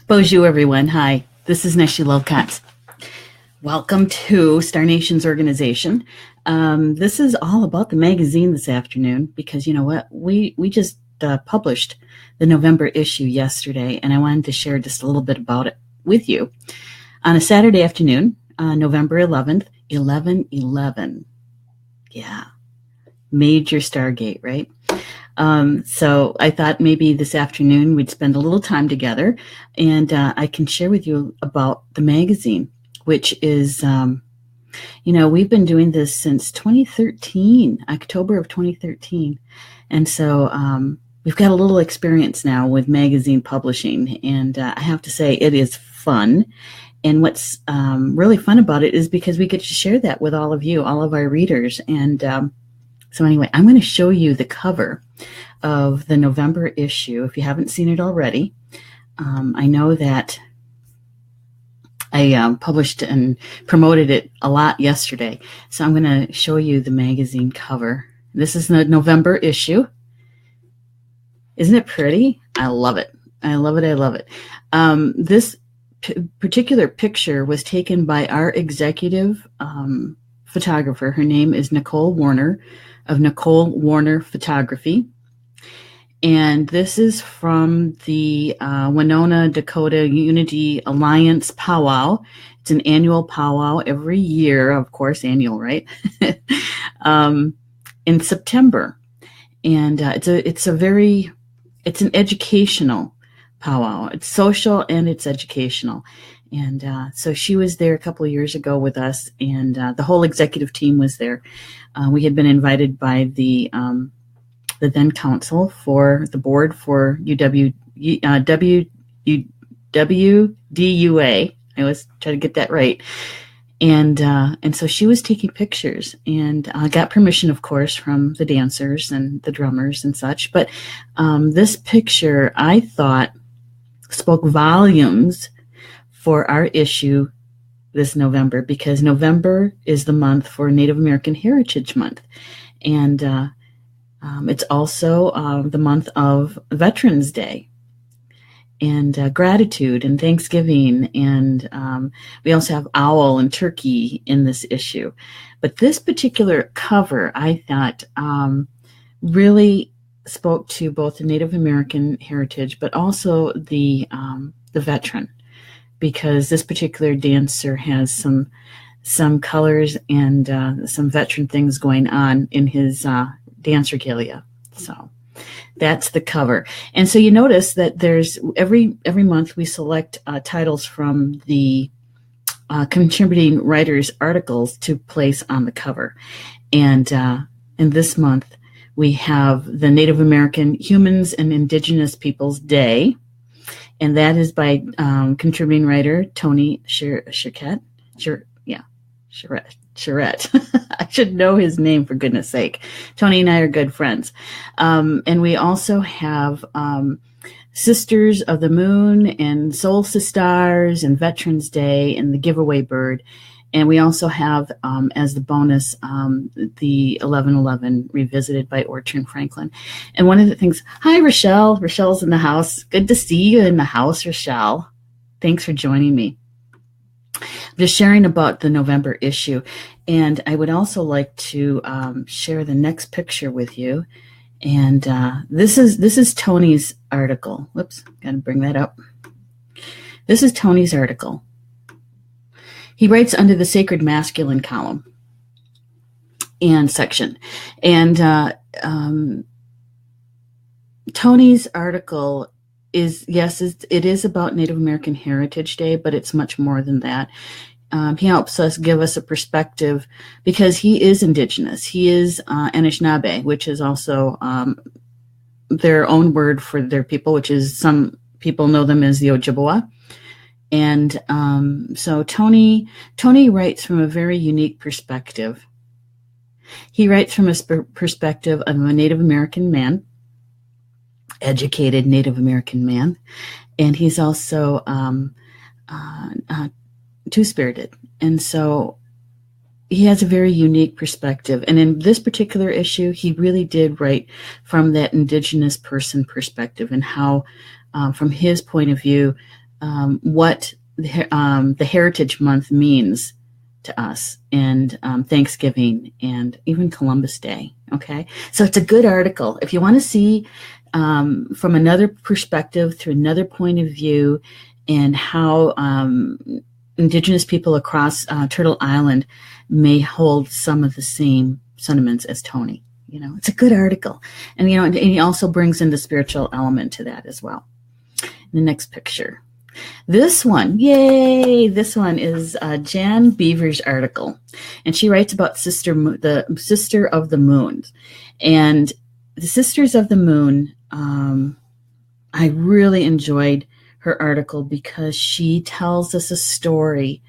Bonjour, everyone. Hi, this is Neshi Lovecats. Welcome to Star Nation's organization. This is all about the magazine this afternoon because you know what? We just published the November issue yesterday, and I wanted to share just a little bit about it with you. On a Saturday afternoon, November 11th, 11/11. Yeah, major Stargate, right? So I thought maybe this afternoon we'd spend a little time together and I can share with you about the magazine, which is, we've been doing this since 2013, October of 2013. And so we've got a little experience now with magazine publishing, and I have to say it is fun. And what's really fun about it is because we get to share that with all of you, all of our readers. And so anyway, I'm going to show you the cover of the November issue if you haven't seen it already. I know that I published and promoted it a lot yesterday, so I'm going to show you the magazine cover. This is the November issue. Isn't it pretty? I love it. I love it. I love it. This particular picture was taken by our executive photographer. Her name is Nicole Werner of Nicole Werner Photography. And this is from the Winona Dakota Unity Alliance powwow. It's an annual powwow every year, of course, annual, right? In September. And it's an educational powwow. It's social and it's educational. And so she was there a couple of years ago with us, and the whole executive team was there. We had been invited by the then council for the board for WDUA. I always try to get that right. And so she was taking pictures, and got permission, of course, from the dancers and the drummers and such. But this picture, I thought, spoke volumes for our issue this November, because November is the month for Native American Heritage Month. And it's also the month of Veterans Day and gratitude and Thanksgiving. And we also have owl and turkey in this issue. But this particular cover, I thought, really spoke to both the Native American heritage, but also the veteran, because this particular dancer has some colors and some veteran things going on in his dance regalia. So that's the cover. And so you notice that there's every month we select titles from the contributing writers' articles to place on the cover. And in this month, we have the Native American Humans and Indigenous Peoples Day, and that is by contributing writer Tony Charette. I should know his name, for goodness sake. Tony and I are good friends. And we also have Sisters of the Moon and Soul Sisters and Veterans Day and the Giveaway Bird. And we also have, as the bonus, the 11/11 revisited by Orchard Franklin. And one of the things, hi, Rochelle. Rochelle's in the house. Good to see you in the house, Rochelle. Thanks for joining me. I'm just sharing about the November issue. And I would also like to share the next picture with you. And this is Tony's article. Whoops, got to bring that up. This is Tony's article. He writes under the Sacred Masculine column and section. And Tony's article is, yes, it is about Native American Heritage Day, but it's much more than that. He helps us give us a perspective because he is Indigenous. He is Anishinaabe, which is also their own word for their people, which is, some people know them as the Ojibwa. And so Tony writes from a very unique perspective. He writes from a perspective of a Native American man, educated Native American man, and he's also two-spirited. And so he has a very unique perspective. And in this particular issue, he really did write from that Indigenous person perspective and how, from his point of view, what the Heritage Month means to us, and Thanksgiving, and even Columbus Day. Okay, so it's a good article if you want to see from another perspective, through another point of view, and how Indigenous people across Turtle Island may hold some of the same sentiments as Tony. It's a good article, and and he also brings in the spiritual element to that as well. The next picture. This one, yay! This one is Jan Beaver's article, and she writes about the Sister of the Moon, and the Sisters of the Moon. I really enjoyed her article because she tells us a story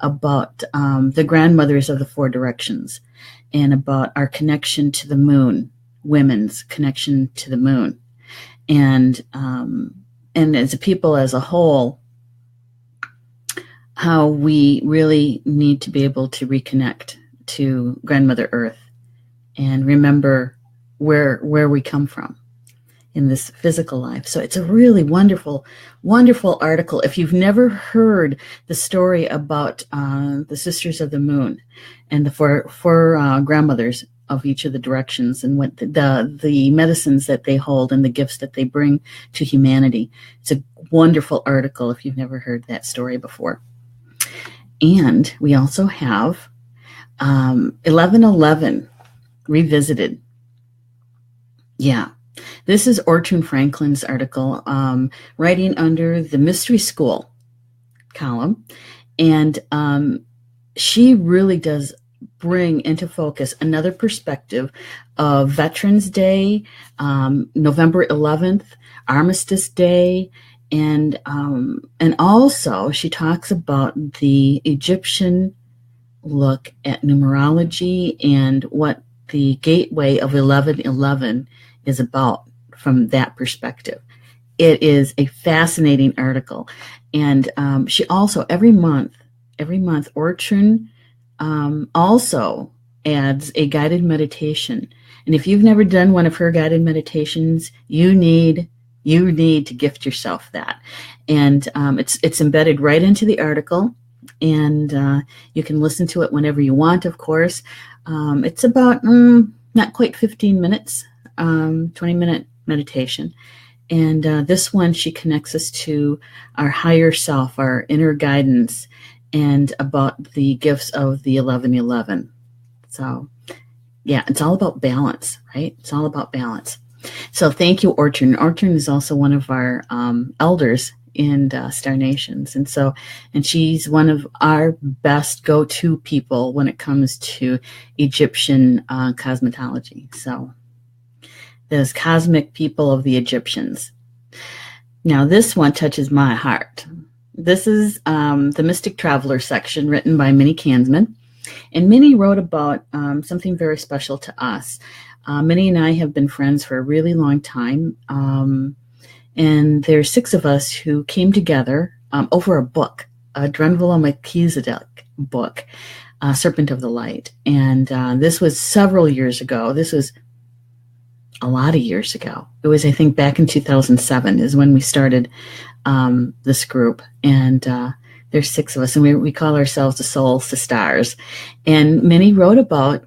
about the grandmothers of the Four Directions, and about our connection to the moon, women's connection to the moon, and as a people as a whole, how we really need to be able to reconnect to Grandmother Earth and remember where we come from in this physical life. So it's a really wonderful, wonderful article. If you've never heard the story about the Sisters of the Moon and the four grandmothers of each of the directions, and what the medicines that they hold and the gifts that they bring to humanity, it's a wonderful article if you've never heard that story before. And we also have 1111 Revisited. Yeah. This is Ortune Franklin's article, writing under the Mystery School column. And she really does bring into focus another perspective of Veterans Day, November 11th, Armistice Day, and also she talks about the Egyptian look at numerology and what the gateway of 1111 is about from that perspective. It is a fascinating article. And she also, every month, Ortune also adds a guided meditation. And if you've never done one of her guided meditations, you need to gift yourself that. And it's embedded right into the article, and you can listen to it whenever you want, of course. It's about not quite 15 minutes, 20-minute meditation. And this one, she connects us to our higher self, our inner guidance, and about the gifts of the 1111. So, yeah, it's all about balance, right? It's all about balance. So thank you, Ortune. Ortune is also one of our elders in Star Nations. And she's one of our best go-to people when it comes to Egyptian cosmetology. So those cosmic people of the Egyptians. Now, this one touches my heart. This is the Mystic Traveler section, written by Minnie Kansman. And Minnie wrote about something very special to us. Minnie and I have been friends for a really long time. And there's 6 of us who came together over a book, a Drenville Melchizedek book, Serpent of the Light. And this was several years ago. This was a lot of years ago. It was, I think, back in 2007 is when we started this group. And there's 6 of us, and we call ourselves the Soul Sisters. And Minnie wrote about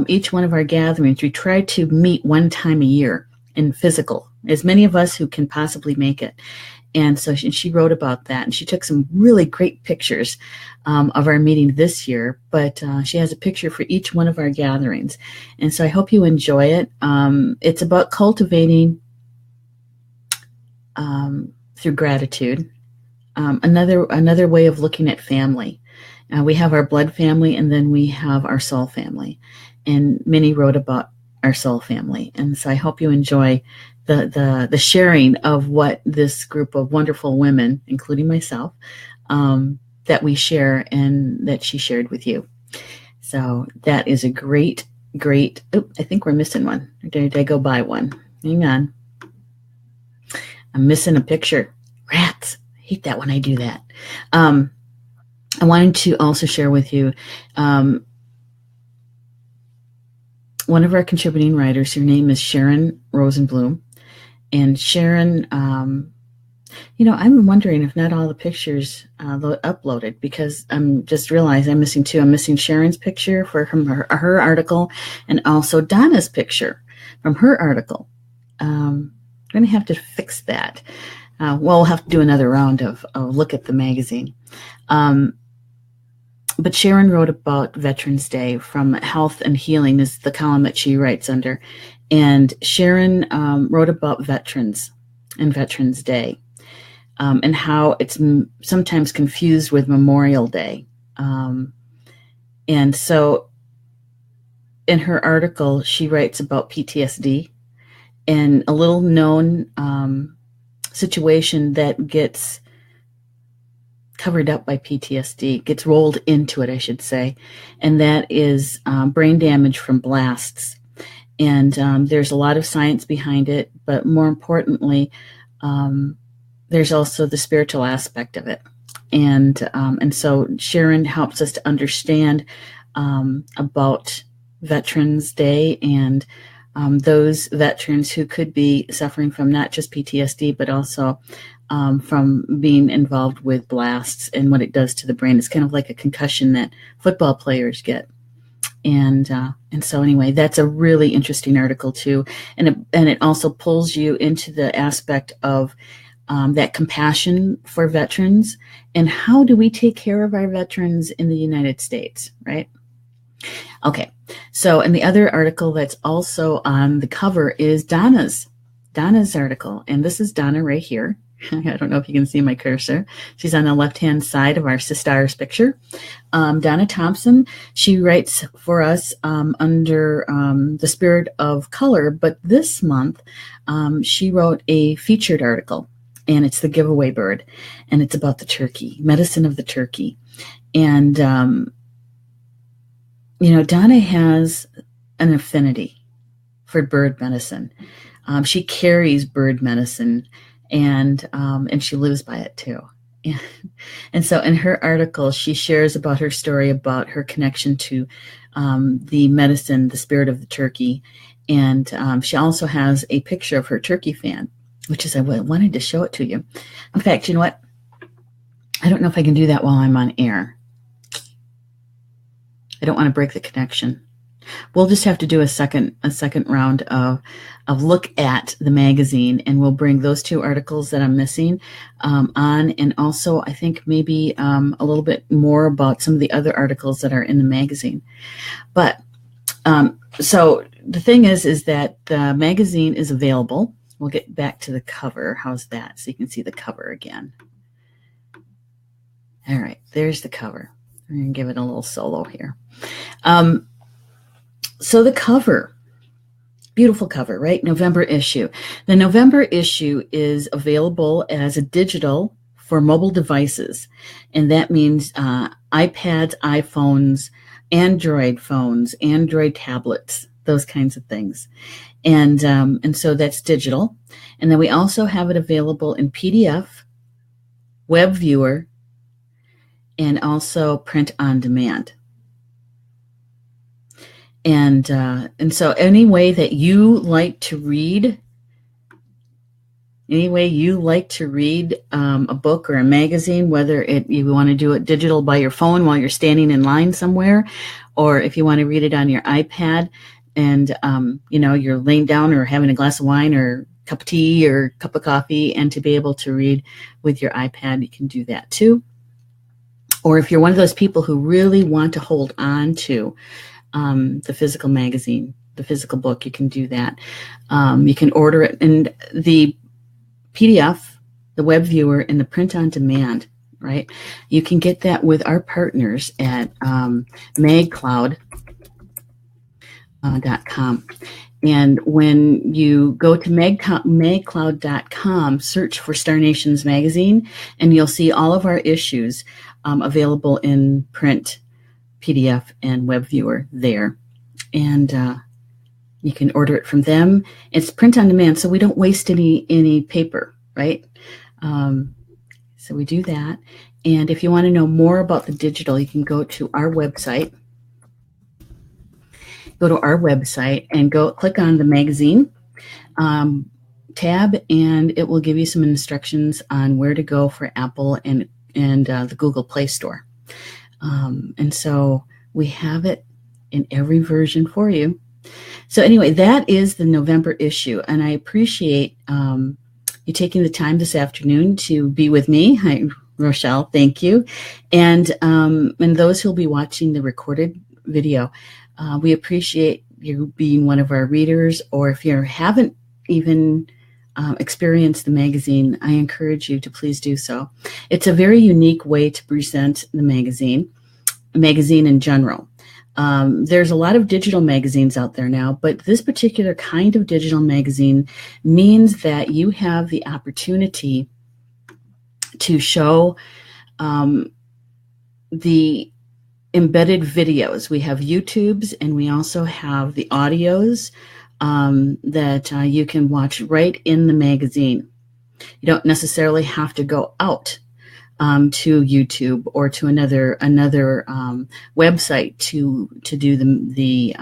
each one of our gatherings. We try to meet one time a year in physical, as many of us who can possibly make it. And so she wrote about that, and she took some really great pictures of our meeting this year, but she has a picture for each one of our gatherings. And so I hope you enjoy it. It's about cultivating through gratitude. Another way of looking at family. We have our blood family, and then we have our soul family. And Minnie wrote about our soul family. And so I hope you enjoy the sharing of what this group of wonderful women, including myself, that we share and that she shared with you. So that is a great, oh, I think we're missing one. Did I go by one? Hang on. I'm missing a picture. Rats. I hate that when I do that. I wanted to also share with you one of our contributing writers. Her name is Sharon Rosenblum. And Sharon I'm wondering if not all the pictures uploaded, because I'm just realized I'm missing two. I'm missing Sharon's picture for her article, and also Donna's picture from her article. I'm going to have to fix that. We'll have to do another round of look at the magazine. But Sharon wrote about Veterans Day from Health and Healing is the column that she writes under. And Sharon wrote about veterans and Veterans Day. And how it's sometimes confused with Memorial Day. And so in her article, she writes about PTSD and a little known situation that gets covered up by PTSD, gets rolled into it, I should say, and that is brain damage from blasts. And there's a lot of science behind it, but more importantly, there's also the spiritual aspect of it. And so Sharon helps us to understand about Veterans Day and those veterans who could be suffering from not just PTSD, but also from being involved with blasts and what it does to the brain. It's kind of like a concussion that football players get. And so anyway, that's a really interesting article too. And it also pulls you into the aspect of that compassion for veterans, and how do we take care of our veterans in the United States, right? Okay, so and the other article that's also on the cover is Donna's article, and this is Donna right here. I don't know if you can see my cursor. She's on the left-hand side of our sisters picture. Donna Thompson, she writes for us under the Spirit of Color, but this month she wrote a featured article, and it's the giveaway bird, and it's about the turkey, medicine of the turkey. And, Donna has an affinity for bird medicine. She carries bird medicine, and she lives by it too. And so in her article, she shares about her story about her connection to the medicine, the spirit of the turkey. And she also has a picture of her turkey fan, which is I wanted to show it to you. In fact, you know what? I don't know if I can do that while I'm on air. I don't want to break the connection. We'll just have to do a second round of look at the magazine, and we'll bring those two articles that I'm missing on, and also I think maybe a little bit more about some of the other articles that are in the magazine. But so the thing is that the magazine is available. We'll get back to the cover. How's that? So you can see the cover again. All right, there's the cover. I'm going to give it a little solo here. So the cover, beautiful cover, right? November issue. The November issue is available as a digital for mobile devices. And that means iPads, iPhones, Android phones, Android tablets, those kinds of things. And so that's digital. And then we also have it available in PDF, web viewer, and also print on demand. And so any way that you like to read, a book or a magazine, whether you want to do it digital by your phone while you're standing in line somewhere, or if you want to read it on your iPad and you're laying down or having a glass of wine or cup of tea or cup of coffee, and to be able to read with your iPad, you can do that too. Or if you're one of those people who really want to hold on to the physical magazine, the physical book, you can do that. You can order it in the PDF, the web viewer, and the print on demand, right? You can get that with our partners at magcloud.com. And when you go to magcloud.com, search for Star Nations Magazine, and you'll see all of our issues available in print, PDF, and web viewer there. And you can order it from them. It's print on demand, so we don't waste any paper, right? So we do that. And if you want to know more about the digital, you can go to our website. Go to our website and click on the magazine tab, and it will give you some instructions on where to go for Apple and the Google Play Store. And so we have it in every version for you. So anyway, that is the November issue, and I appreciate you taking the time this afternoon to be with me. Hi, Rochelle, thank you. And those who'll be watching the recorded video, we appreciate you being one of our readers, or if you haven't even experienced the magazine, I encourage you to please do so. It's a very unique way to present the magazine in general. There's a lot of digital magazines out there now, but this particular kind of digital magazine means that you have the opportunity to show the embedded videos. We have YouTubes, and we also have the audios that you can watch right in the magazine. You don't necessarily have to go out to YouTube or to another website to do the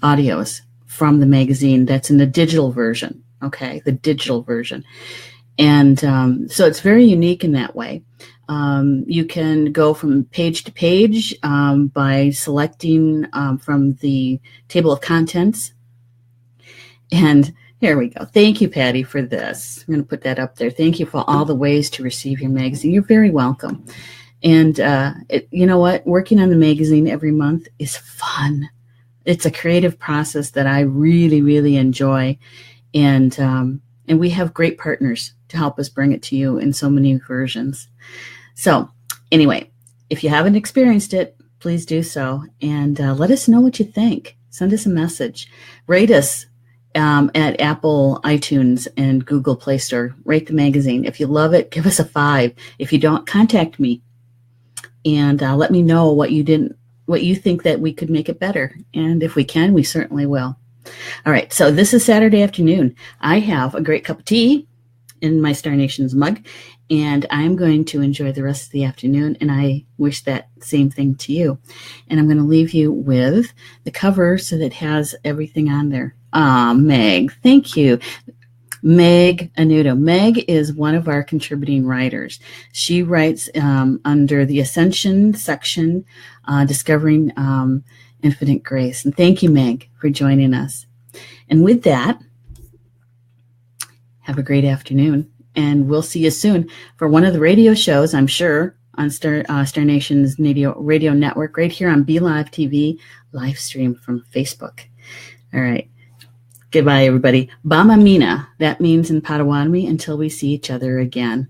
audios from the magazine. That's in the digital version. Okay, the digital version. And so it's very unique in that way. You can go from page to page by selecting from the table of contents. And here we go. Thank you, Patty, for this. I'm going to put that up there. Thank you for all the ways to receive your magazine. You're very welcome. And you know what? Working on the magazine every month is fun. It's a creative process that I really, really enjoy. And we have great partners to help us bring it to you in so many versions. So anyway, if you haven't experienced it, please do so. And let us know what you think. Send us a message. Rate us at Apple, iTunes, and Google Play Store. Rate the magazine. If you love it, give us a 5. If you don't, contact me and let me know what you think that we could make it better. And if we can, we certainly will. All right, so this is Saturday afternoon. I have a great cup of tea in my Star Nations mug, and I'm going to enjoy the rest of the afternoon, and I wish that same thing to you. And I'm going to leave you with the cover so that it has everything on there. Meg, thank you. Meg Anuto. Meg is one of our contributing writers. She writes under the Ascension section, Discovering Infinite Grace. And thank you, Meg, for joining us. And with that, have a great afternoon. And we'll see you soon for one of the radio shows, I'm sure, on Star Nation's radio network, right here on BeLive TV, live stream from Facebook. All right. Goodbye, everybody. Bama Mina. That means in Potawatomi, until we see each other again.